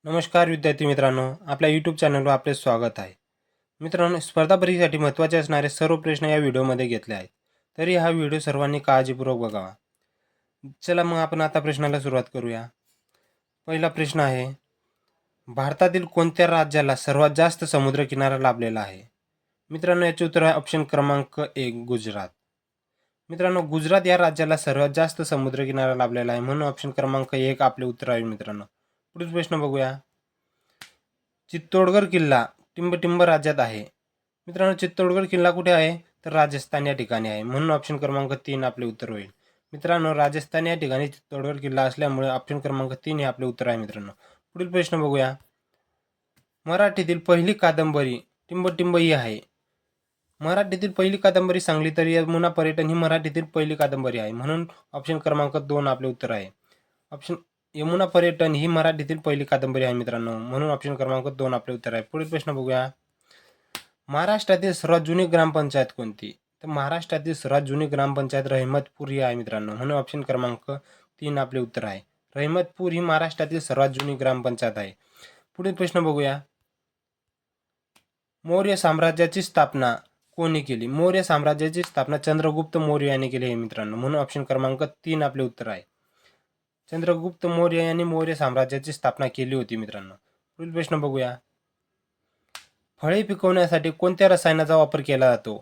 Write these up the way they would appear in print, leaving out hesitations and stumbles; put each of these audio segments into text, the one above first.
नमस्कार विद्यार्थी मित्रांनो, आपल्या यूट्यूब चॅनलवर आपले स्वागत आहे. मित्रांनो, स्पर्धा परीक्षेसाठी महत्त्वाचे असणारे सर्व प्रश्न या व्हिडिओमध्ये घेतले आहेत. तरी हा व्हिडिओ सर्वांनी काळजीपूर्वक बघावा. चला मग आपण आता प्रश्नाला सुरुवात करूया. पहिला प्रश्न आहे, भारतातील कोणत्या राज्याला सर्वात जास्त समुद्रकिनारा लाभलेला आहे? मित्रांनो, याचे उत्तर आहे ऑप्शन क्रमांक 1 गुजरात. मित्रांनो, गुजरात या राज्याला सर्वात जास्त समुद्रकिनारा लाभलेला आहे, म्हणून ऑप्शन क्रमांक 1 आपले उत्तर आहे मित्रांनो. पुढील प्रश्न बघूया. चित्तोडगड किल्ला टिंबटिंब राज्यात आहे. मित्रांनो, चित्तोडगड किल्ला कुठे आहे? तर राजस्थान या ठिकाणी आहे, म्हणून ऑप्शन क्रमांक 3 आपले उत्तर होईल. मित्रांनो, राजस्थान या ठिकाणी चित्तोडगड किल्ला असल्यामुळे ऑप्शन क्रमांक 3 हे आपले उत्तर आहे मित्रांनो. पुढील प्रश्न बघूया. मराठीतील पहिली कादंबरी टिंबटिंब ही आहे. मराठीतील पहिली कादंबरी सांगली तर यमुना पर्यटन ही मराठीतील पहिली कादंबरी आहे, म्हणून ऑप्शन क्रमांक 2 आपले उत्तर आहे. ऑप्शन यमुना पर्यटन ही मराठीतील पहिली कादंबरी आहे मित्रांनो, म्हणून ऑप्शन क्रमांक 2 आपले उत्तर आहे. पुढील प्रश्न बघूया. महाराष्ट्रातील सर्वात जुनी ग्रामपंचायत कोणती? तर महाराष्ट्रातील सर्वात जुनी ग्रामपंचायत रहिमतपूर ही आहे मित्रांनो, म्हणून ऑप्शन क्रमांक 3 आपले उत्तर आहे. रहिमतपूर ही महाराष्ट्रातील सर्वात जुनी ग्रामपंचायत आहे. पुढील प्रश्न बघूया. मौर्य साम्राज्याची स्थापना कोणी केली? मौर्य साम्राज्याची स्थापना चंद्रगुप्त मौर्य यांनी केली आहे मित्रांनो, म्हणून ऑप्शन क्रमांक 3 आपले उत्तर आहे. चंद्रगुप्त मौर्य यांनी मौर्य साम्राज्याची स्थापना केली होती मित्रांनो. पुढील प्रश्न बघूया. फळे पिकवण्यासाठी कोणत्या रसायनाचा वापर केला जातो?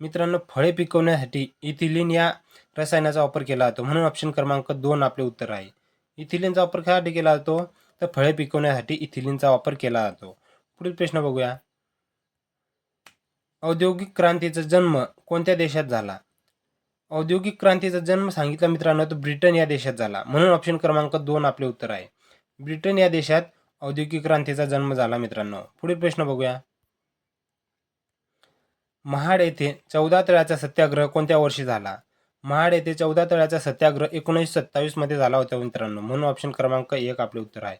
मित्रांनो, फळे पिकवण्यासाठी इथिलीन या रसायनाचा वापर केला जातो, म्हणून ऑप्शन क्रमांक 2 आपले उत्तर आहे. इथिलीनचा वापर कशासाठी केला जातो? तर फळे पिकवण्यासाठी इथिलीनचा वापर केला जातो. पुढील प्रश्न बघूया. औद्योगिक क्रांतीचा जन्म कोणत्या देशात झाला? औद्योगिक क्रांतीचा जन्म सांगितला मित्रांनो तर ब्रिटन या देशात झाला, म्हणून ऑप्शन क्रमांक 2 आपले उत्तर आहे. ब्रिटन या देशात औद्योगिक क्रांतीचा जन्म झाला मित्रांनो. पुढील प्रश्न बघूया. महाड येथे 14 तळ्याचा सत्याग्रह कोणत्या वर्षी झाला? महाड येथे 14 तळ्याचा सत्याग्रह 1927 मध्ये झाला होता मित्रांनो, म्हणून ऑप्शन क्रमांक 1 आपले उत्तर आहे.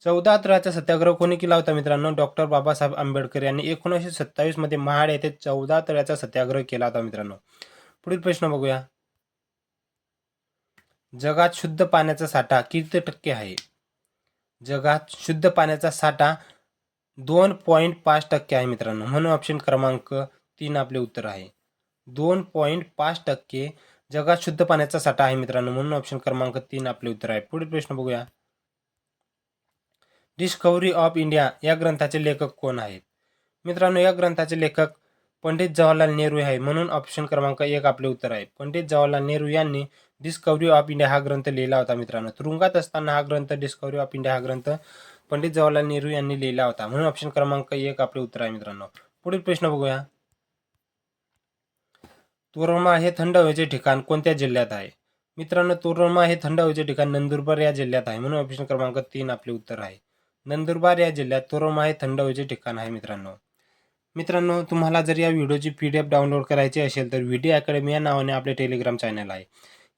14 तळ्याचा सत्याग्रह कोणी केला होता मित्रांनो? डॉक्टर बाबासाहेब आंबेडकर यांनी 1927 मध्ये महाड येथे 14 तळ्याचा सत्याग्रह केला होता मित्रांनो. पुढील प्रश्न बघूया. जगात शुद्ध पाण्याचा साठा किती टक्के आहे? जगात शुद्ध पाण्याचा साठा 2.5% आहे मित्रांनो, म्हणून ऑप्शन क्रमांक 3 आपले उत्तर आहे. 2.5% जगात शुद्ध पाण्याचा साठा आहे मित्रांनो, म्हणून ऑप्शन क्रमांक 3 आपले उत्तर आहे. पुढील प्रश्न बघूया. डिस्कव्हरी ऑफ इंडिया या ग्रंथाचे लेखक कोण आहेत? मित्रांनो, या ग्रंथाचे लेखक पंडित जवाहरलाल नेहरू आहे, म्हणून ऑप्शन क्रमांक 1 आपले उत्तर आहे. पंडित जवाहरलाल नेहरू यांनी डिस्कव्हरी ऑफ इंडिया हा ग्रंथ लिहिला होता मित्रांनो. तुरुंगात असताना हा ग्रंथ डिस्कव्हरी ऑफ इंडिया हा ग्रंथ पंडित जवाहरलाल नेहरू यांनी लिहिला होता, म्हणून ऑप्शन क्रमांक 1 आपले उत्तर आहे मित्रांनो. पुढील प्रश्न बघूया. तोरणमाळ हे थंड हवेचे ठिकाण कोणत्या जिल्ह्यात आहे? मित्रांनो, तोरणमाळ हे थंड हवेचे ठिकाण नंदुरबार या जिल्ह्यात आहे, म्हणून ऑप्शन क्रमांक 3 आपले उत्तर आहे. नंदुरबार या जिल्ह्यात तोरणमाळ हे थंड हवेचे ठिकाण आहे मित्रांनो. मित्रांनो, तुम्हाला जर या व्हिडिओची PDF डाउनलोड करायची असेल तर व्हिडिओ अकॅडमी या नावाने आपले टेलिग्राम चॅनल आहे.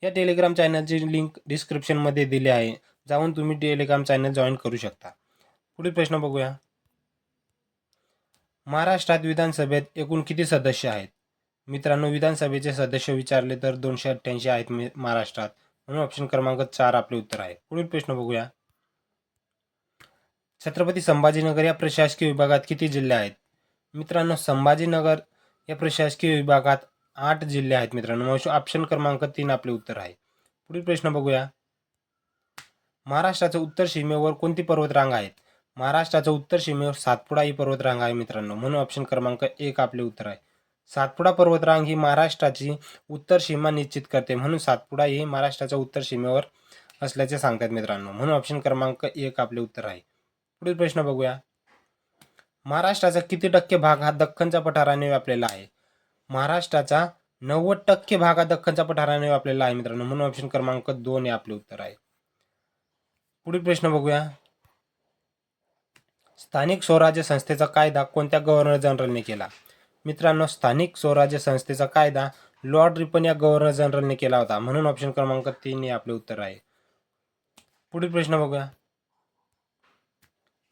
या टेलिग्राम चॅनलची लिंक डिस्क्रिप्शनमध्ये दिली आहे, जाऊन तुम्ही टेलिग्राम चॅनल जॉईन करू शकता. पुढील प्रश्न बघूया. महाराष्ट्रात विधानसभेत एकूण किती सदस्य आहेत? मित्रांनो, विधानसभेचे सदस्य विचारले तर 288 आहेत महाराष्ट्रात, म्हणून ऑप्शन क्रमांक 4 आपले उत्तर आहे. पुढील प्रश्न बघूया. छत्रपती संभाजीनगर या प्रशासकीय विभागात किती जिल्हे आहेत? मित्रांनो, संभाजीनगर या प्रशासकीय विभागात 8 जिल्हे आहेत मित्रांनो, ऑप्शन क्रमांक 3 आपले उत्तर आहे. पुढील प्रश्न बघूया. महाराष्ट्राच्या उत्तर सीमेवर कोणती पर्वतरांग आहेत? महाराष्ट्राच्या उत्तर सीमेवर सातपुडा ही पर्वतरांग आहे मित्रांनो, म्हणून ऑप्शन क्रमांक 1 आपले उत्तर आहे. सातपुडा पर्वतरांग ही महाराष्ट्राची उत्तर सीमा निश्चित करते, म्हणून सातपुडा ही महाराष्ट्राच्या उत्तर सीमेवर असल्याचे सांगतात मित्रांनो, म्हणून ऑप्शन क्रमांक 1 आपले उत्तर आहे. पुढील प्रश्न बघूया. महाराष्ट्राचा किती टक्के भाग हा दख्खनच्या पठाराने व्यापलेला आहे? महाराष्ट्राचा 90% भाग हा दख्खनच्या पठाराने व्यापलेला आहे मित्रांनो, म्हणून ऑप्शन क्रमांक 2 हे आपले उत्तर आहे. पुढील प्रश्न बघूया. स्थानिक स्वराज्य संस्थेचा कायदा कोणत्या गव्हर्नर जनरलने केला? मित्रांनो, स्थानिक स्वराज्य संस्थेचा कायदा लॉर्ड रिपन या गव्हर्नर जनरलने केला होता, म्हणून ऑप्शन क्रमांक 3 हे आपले उत्तर आहे. पुढील प्रश्न बघूया.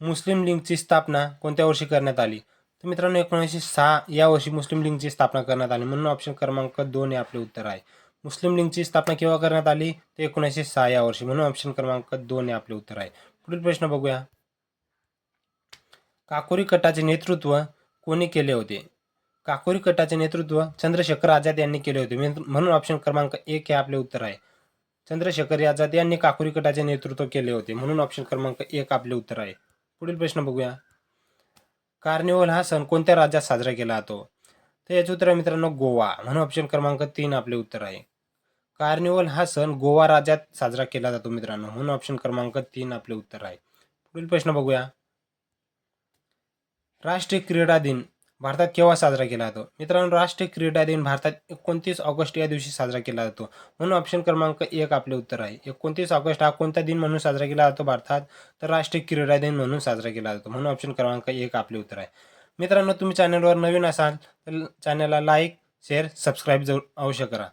मुस्लिम लीगची स्थापना कोणत्या वर्षी करण्यात आली? तर मित्रांनो, 1906 या वर्षी मुस्लिम लीगची स्थापना करण्यात आली, म्हणून ऑप्शन क्रमांक 2 हे आपले उत्तर आहे. मुस्लिम लीगची स्थापना केव्हा करण्यात आली? ते 1906 या वर्षी, म्हणून ऑप्शन क्रमांक 2 हे आपले उत्तर आहे. पुढील प्रश्न बघूया. काकोरी कटाचे नेतृत्व कोणी केले होते? काकोरी कटाचे नेतृत्व चंद्रशेखर आझाद यांनी केले होते. म्हणून ऑप्शन क्रमांक 1 हे आपले उत्तर आहे. चंद्रशेखर आझाद यांनी काकोरी कटाचे नेतृत्व केले होते. म्हणून ऑप्शन क्रमांक 1 आपले उत्तर आहे. पुढील प्रश्न बघूया. कार्निवल हा सण कोणत्या राज्यात साजरा केला जातो? तर याचे उत्तर आहे मित्रांनो गोवा. म्हणून ऑप्शन क्रमांक 3 आपले उत्तर आहे. कार्निवल हा सण गोवा राज्यात साजरा केला जातो मित्रांनो. म्हणून ऑप्शन क्रमांक 3 आपले उत्तर आहे. पुढील प्रश्न बघूया. राष्ट्रीय क्रीडा दिन भारतात केव्हा साजरा केला जातो? मित्रांनो राष्ट्रीय क्रीडा दिन भारतात 29 ऑगस्ट या दिवशी साजरा केला जातो. म्हणून ऑप्शन क्रमांक 1 आपले उत्तर आहे. 29 ऑगस्ट हा कोणता दिन म्हणून साजरा केला जातो भारतात? तर राष्ट्रीय क्रीडा दिन म्हणून साजरा केला जातो. म्हणून ऑप्शन क्रमांक 1 आपले उत्तर आहे. मित्रांनो तुम्ही चॅनलवर नवीन असाल तर चॅनलला लाईक, शेअर, सबस्क्राईब अवश्य करा.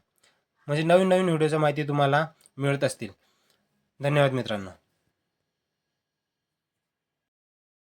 म्हणजे नवीन नवीन व्हिडिओची माहिती तुम्हाला मिळत असतील. धन्यवाद मित्रांनो.